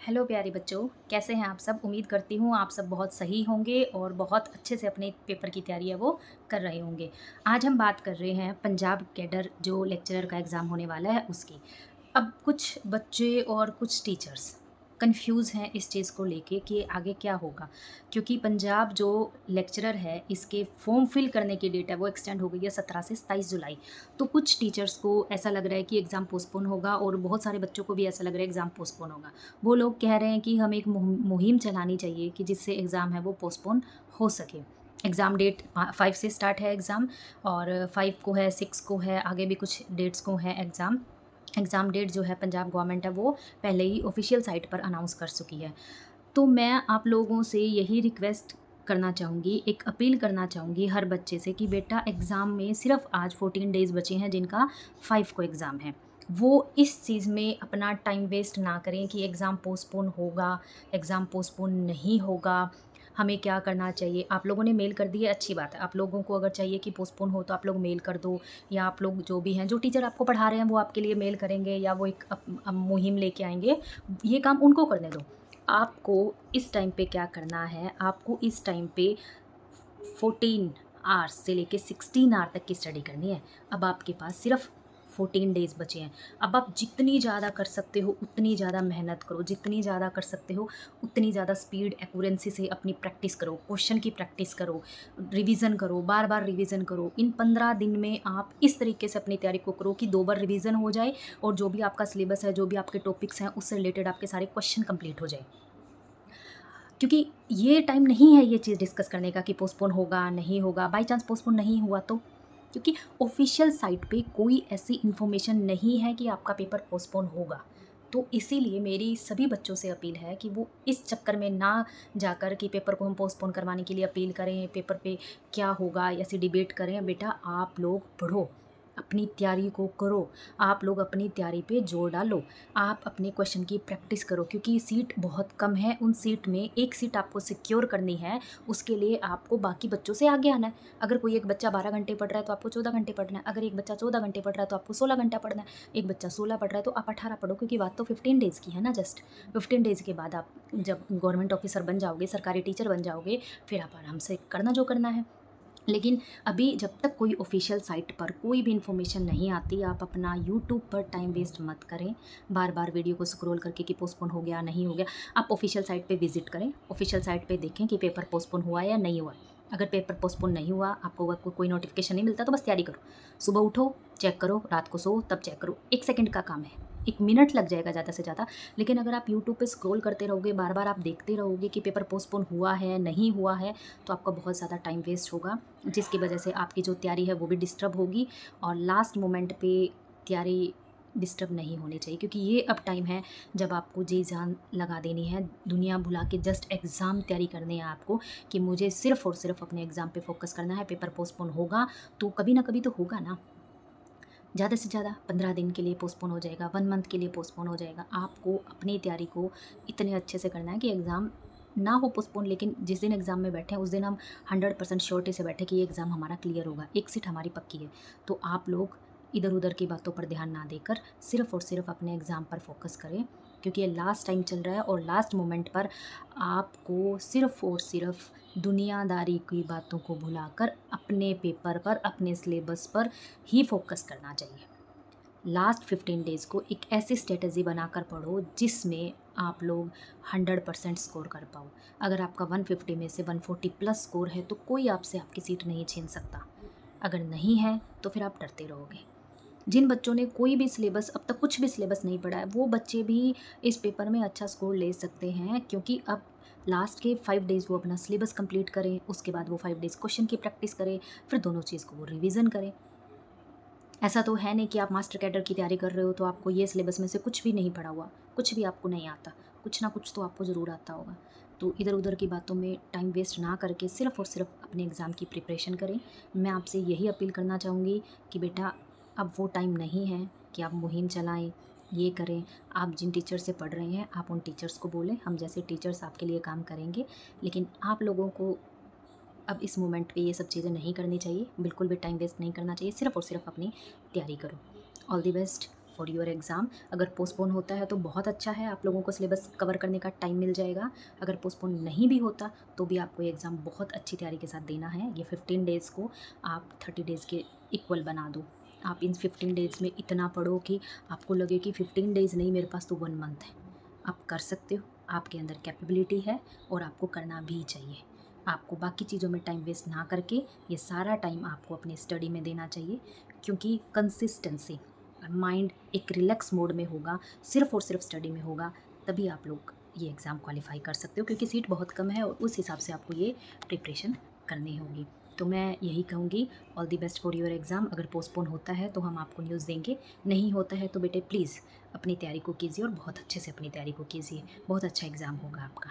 Hello प्यारे बच्चों, कैसे हैं आप सब? उम्मीद करती हूँ आप सब बहुत सही होंगे और बहुत अच्छे से अपने पेपर की तैयारी है वो कर रहे होंगे। आज हम बात कर रहे हैं पंजाब कैडर जो लेक्चरर का एग्ज़ाम होने वाला है उसकी। अब कुछ बच्चे और कुछ टीचर्स कंफ्यूज हैं इस चीज़ को लेके कि आगे क्या होगा, क्योंकि पंजाब जो लेक्चरर है इसके फॉर्म फिल करने की डेट है वो एक्सटेंड हो गई है 17 से 27 जुलाई। तो कुछ टीचर्स को ऐसा लग रहा है कि एग्ज़ाम पोस्टपोन होगा और बहुत सारे बच्चों को भी ऐसा लग रहा है एग्ज़ाम पोस्टपोन होगा। वो लोग कह रहे हैं कि हमें एक मुहिम चलानी चाहिए कि जिससे एग्ज़ाम है वो पोस्टपोन हो सके। एग्ज़ाम डेट 5 से स्टार्ट है एग्ज़ाम, और 5 को है, 6 को है, आगे भी कुछ डेट्स को है एग्ज़ाम। एग्ज़ाम डेट जो है पंजाब गवर्नमेंट है वो पहले ही ऑफ़िशियल साइट पर अनाउंस कर चुकी है। तो मैं आप लोगों से यही रिक्वेस्ट करना चाहूँगी, एक अपील करना चाहूँगी हर बच्चे से कि बेटा एग्ज़ाम में सिर्फ़ आज 14 डेज़ बचे हैं जिनका 5 को एग्ज़ाम है। वो इस चीज़ में अपना टाइम वेस्ट ना करें कि एग्ज़ाम पोस्टपोन होगा, एग्ज़ाम पोस्टपोन नहीं होगा, हमें क्या करना चाहिए। आप लोगों ने मेल कर दी है, अच्छी बात है। आप लोगों को अगर चाहिए कि पोस्टपोन हो तो आप लोग मेल कर दो, या आप लोग जो भी हैं, जो टीचर आपको पढ़ा रहे हैं वो आपके लिए मेल करेंगे या वो एक मुहिम लेके आएँगे, ये काम उनको करने दो। आपको इस टाइम पे क्या करना है, आपको इस टाइम पे 14 आवर्स से लेके 16 आवर तक की स्टडी करनी है। अब आपके पास सिर्फ़ 14 डेज़ बचे हैं। अब आप जितनी ज़्यादा कर सकते हो उतनी ज़्यादा मेहनत करो, जितनी ज़्यादा कर सकते हो उतनी ज़्यादा स्पीड, एक्यूरेंसी से अपनी प्रैक्टिस करो, क्वेश्चन की प्रैक्टिस करो, रिवीज़न करो, बार-बार रिवीज़न करो। इन 15 दिन में आप इस तरीके से अपनी तैयारी को करो कि 2 बार रिवीज़न हो जाए और जो भी आपका सिलेबस है, जो भी आपके टॉपिक्स हैं, उससे रिलेटेड आपके सारे क्वेश्चन कंप्लीट हो जाएँ। क्योंकि ये टाइम नहीं है ये चीज़ डिस्कस करने का कि पोस्टपोन होगा, नहीं होगा, बाय चांस पोस्टपोन नहीं हुआ तो? क्योंकि ऑफ़िशियल साइट पे कोई ऐसी इन्फॉर्मेशन नहीं है कि आपका पेपर पोस्टपोन होगा। तो इसीलिए मेरी सभी बच्चों से अपील है कि वो इस चक्कर में ना जाकर कि पेपर को हम पोस्टपोन करवाने के लिए अपील करें, पेपर पे क्या होगा ऐसी डिबेट करें। बेटा आप लोग पढ़ो, अपनी तैयारी को करो, आप लोग अपनी तैयारी पे ज़ोर डालो, आप अपने क्वेश्चन की प्रैक्टिस करो, क्योंकि सीट बहुत कम है। उन सीट में एक सीट आपको सिक्योर करनी है, उसके लिए आपको बाकी बच्चों से आगे आना है। अगर कोई एक बच्चा 12 घंटे पढ़ रहा है तो आपको 14 घंटे पढ़ना है, अगर एक बच्चा 14 घंटे पढ़ रहा है तो आपको 16 घंटा पढ़ना है, एक बच्चा 16 पढ़ रहा है तो आप 18 पढ़ो, क्योंकि बात तो 15 डेज़ की है ना जस्ट। 15 डेज़ के बाद आप जब गवर्नमेंट ऑफिसर बन जाओगे, सरकारी टीचर बन जाओगे, फिर आप आराम से करना जो करना है। लेकिन अभी जब तक कोई ऑफ़िशियल साइट पर कोई भी इन्फॉर्मेशन नहीं आती, आप अपना यूट्यूब पर टाइम वेस्ट मत करें, बार-बार वीडियो को स्क्रॉल करके कि पोस्टपोन हो गया, नहीं हो गया। आप ऑफ़िशियल साइट पे विज़िट करें, ऑफ़िशियल साइट पे देखें कि पेपर पोस्टपोन हुआ है या नहीं हुआ है। अगर पेपर पोस्टपोन नहीं हुआ, आपको कोई नोटिफ़िकेशन नहीं मिलता तो बस तैयारी करो। सुबह उठो, चेक करो, रात को सो तब चेक करो। 1 सेकंड का काम है, 1 मिनट लग जाएगा ज़्यादा से ज़्यादा। लेकिन अगर आप यूट्यूब पे स्क्रॉल करते रहोगे, बार-बार आप देखते रहोगे कि पेपर पोस्टपोन हुआ है, नहीं हुआ है, तो आपका बहुत ज़्यादा टाइम वेस्ट होगा, जिसकी वजह से आपकी जो तैयारी है वो भी डिस्टर्ब होगी और लास्ट मोमेंट पे तैयारी डिस्टर्ब नहीं होनी चाहिए, क्योंकि ये अब टाइम है जब आपको जी जान लगा देनी है, दुनिया भुला के जस्ट एग्ज़ाम तैयारी करनी है आपको कि मुझे सिर्फ़ और सिर्फ़ अपने एग्ज़ाम पे फ़ोकस करना है। पेपर पोस्टपोन होगा तो कभी ना कभी तो होगा ना, ज़्यादा से ज़्यादा 15 दिन के लिए पोस्टपोन हो जाएगा, 1 मंथ के लिए पोस्टपोन हो जाएगा। आपको अपनी तैयारी को इतने अच्छे से करना है कि एग्ज़ाम ना हो पोस्टपोन, लेकिन जिस दिन एग्ज़ाम में बैठे हैं उस दिन हम 100% श्योरिटी से बैठे कि ये एग्ज़ाम हमारा क्लियर होगा, एक सीट हमारी पक्की है। तो आप लोग इधर-उधर की बातों पर ध्यान ना देकर सिर्फ़ और सिर्फ़ अपने एग्ज़ाम पर फ़ोकस करें, क्योंकि ये लास्ट टाइम चल रहा है और लास्ट मोमेंट पर आपको सिर्फ़ और सिर्फ़ दुनियादारी की बातों को भुलाकर अपने पेपर पर, अपने सिलेबस पर ही फ़ोकस करना चाहिए। लास्ट 15 डेज़ को एक ऐसी स्ट्रैटेजी बनाकर पढ़ो जिसमें आप लोग 100% स्कोर कर पाओ। अगर आपका 150 में से 140 प्लस स्कोर है तो कोई आपसे आपकी सीट नहीं छीन सकता। अगर नहीं है तो फिर आप डरते रहोगे। जिन बच्चों ने कोई भी सिलेबस, अब तक कुछ भी सिलेबस नहीं पढ़ा है, वो बच्चे भी इस पेपर में अच्छा स्कोर ले सकते हैं, क्योंकि अब लास्ट के 5 डेज़ वो अपना सिलेबस कंप्लीट करें, उसके बाद वो 5 डेज़ क्वेश्चन की प्रैक्टिस करें, फिर दोनों चीज़ को वो रिवीज़न करें। ऐसा तो है नहीं कि आप मास्टर कैडर की तैयारी कर रहे हो तो आपको ये सिलेबस में से कुछ भी नहीं पढ़ा हुआ, कुछ भी आपको नहीं आता, कुछ ना कुछ तो आपको ज़रूर आता होगा। तो इधर-उधर की बातों में टाइम वेस्ट ना करके सिर्फ़ और सिर्फ़ अपने एग्ज़ाम की प्रिपरेशन करें। मैं आपसे यही अपील करना चाहूँगी कि बेटा अब वो टाइम नहीं है कि आप मुहिम चलाएँ, ये करें। आप जिन टीचर से पढ़ रहे हैं, आप उन टीचर्स को बोलें, हम जैसे टीचर्स आपके लिए काम करेंगे। लेकिन आप लोगों को अब इस मोमेंट पे ये सब चीज़ें नहीं करनी चाहिए, बिल्कुल भी टाइम वेस्ट नहीं करना चाहिए, सिर्फ़ और सिर्फ़ अपनी तैयारी करो। All the best. For your exam. अगर पोस्टपोन होता है तो बहुत अच्छा है, आप लोगों को सिलेबस कवर करने का टाइम मिल जाएगा। अगर पोस्टपोन नहीं भी होता तो भी आपको ये एग्ज़ाम बहुत अच्छी तैयारी के साथ देना है। ये 15 डेज़ को आप 30 डेज़ के इक्वल बना दो। आप इन 15 डेज़ में इतना पढ़ो कि आपको लगे कि 15 डेज़ नहीं, मेरे पास तो 1 मंथ है। आप कर सकते हो, आपके अंदर कैपेबिलिटी है और आपको करना भी चाहिए। आपको बाकी चीज़ों में टाइम वेस्ट ना करके ये सारा टाइम आपको अपनी स्टडी में देना चाहिए, क्योंकि कंसिस्टेंसी, माइंड एक रिलैक्स मोड में होगा, सिर्फ़ और सिर्फ स्टडी में होगा, तभी आप लोग ये एग्ज़ाम क्वालिफ़ाई कर सकते हो, क्योंकि सीट बहुत कम है और उस हिसाब से आपको ये प्रिपरेशन करनी होगी। तो मैं यही कहूँगी, all the best for your exam. अगर पोस्टपोन होता है तो हम आपको न्यूज़ देंगे, नहीं होता है तो बेटे प्लीज़ अपनी तैयारी को कीजिए और बहुत अच्छे से अपनी तैयारी को कीजिए। बहुत अच्छा एग्ज़ाम होगा आपका।